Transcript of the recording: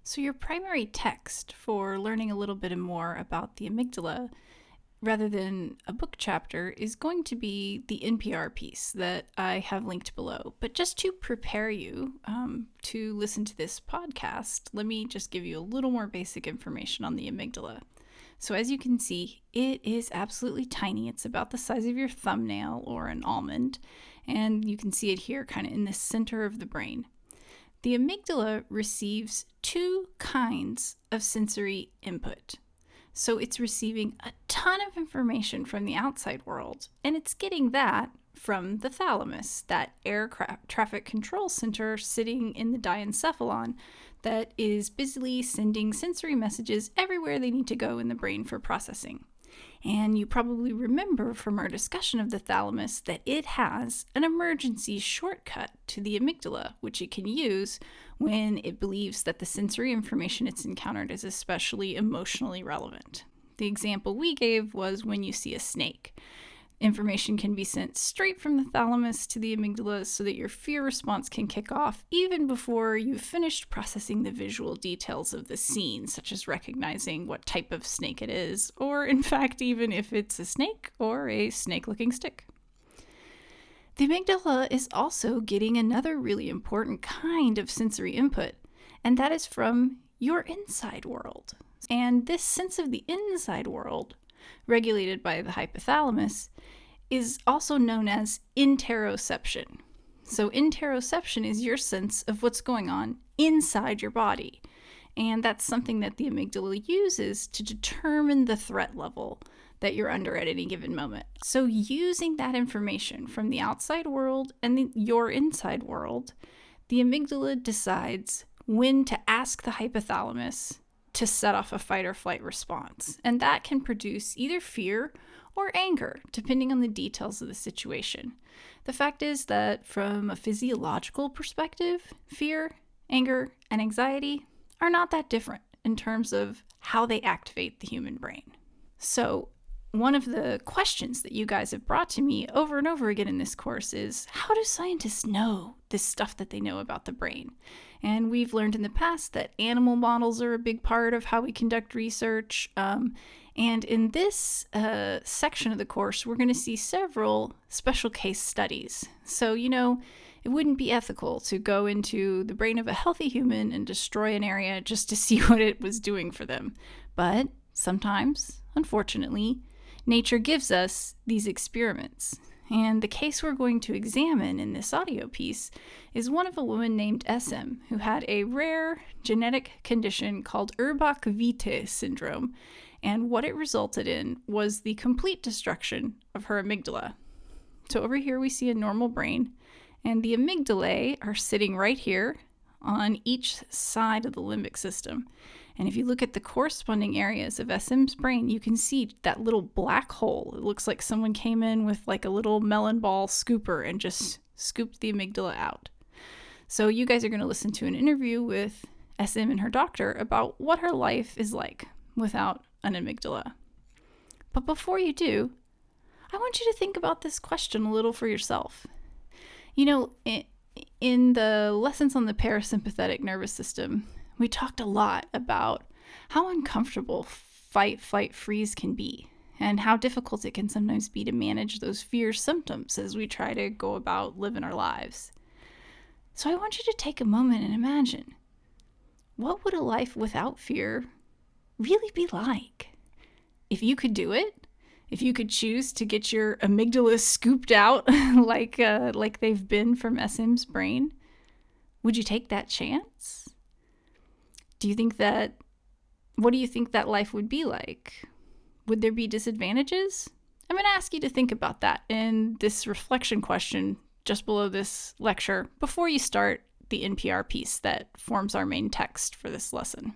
So your primary text for learning a little bit more about the amygdala, rather than a book chapter, is going to be the NPR piece that I have linked below. But just to prepare you to listen to this podcast, let me just give you a little more basic information on the amygdala. So as you can see, it is absolutely tiny. It's about the size of your thumbnail or an almond, and you can see it here kind of in the center of the brain. The amygdala receives two kinds of sensory input. So it's receiving a ton of information from the outside world, and it's getting that from the thalamus, that air traffic control center sitting in the diencephalon that is busily sending sensory messages everywhere they need to go in the brain for processing. And you probably remember from our discussion of the thalamus that it has an emergency shortcut to the amygdala, which it can use when it believes that the sensory information it's encountered is especially emotionally relevant. The example we gave was when you see a snake. Information can be sent straight from the thalamus to the amygdala so that your fear response can kick off even before you've finished processing the visual details of the scene, such as recognizing what type of snake it is, or in fact, even if it's a snake or a snake-looking stick. The amygdala is also getting another really important kind of sensory input, and that is from your inside world. And this sense of the inside world, regulated by the hypothalamus, is also known as interoception. So interoception is your sense of what's going on inside your body. And that's something that the amygdala uses to determine the threat level that you're under at any given moment. So using that information from the outside world and your inside world, the amygdala decides when to ask the hypothalamus to set off a fight or flight response. And that can produce either fear or anger, depending on the details of the situation. The fact is that from a physiological perspective, fear, anger, and anxiety are not that different in terms of how they activate the human brain. So one of the questions that you guys have brought to me over and over again in this course is, how do scientists know this stuff that they know about the brain? And we've learned in the past that animal models are a big part of how we conduct research. And in this section of the course, we're going to see several special case studies. So, it wouldn't be ethical to go into the brain of a healthy human and destroy an area just to see what it was doing for them. But sometimes, unfortunately, nature gives us these experiments. And the case we're going to examine in this audio piece is one of a woman named SM who had a rare genetic condition called Urbach-Witte syndrome, and what it resulted in was the complete destruction of her amygdala. So over here we see a normal brain, and the amygdalae are sitting right here on each side of the limbic system. And if you look at the corresponding areas of SM's brain, you can see that little black hole. It looks like someone came in with like a little melon ball scooper and just scooped the amygdala out. So you guys are going to listen to an interview with SM and her doctor about what her life is like without an amygdala. But before you do, I want you to think about this question a little for yourself. In the lessons on the parasympathetic nervous system, we talked a lot about how uncomfortable fight, flight, freeze can be, and how difficult it can sometimes be to manage those fear symptoms as we try to go about living our lives. So I want you to take a moment and imagine, what would a life without fear really be like? If you could do it, if you could choose to get your amygdala scooped out like they've been from SM's brain, would you take that chance? What do you think that life would be like? Would there be disadvantages? I'm going to ask you to think about that in this reflection question just below this lecture before you start the NPR piece that forms our main text for this lesson.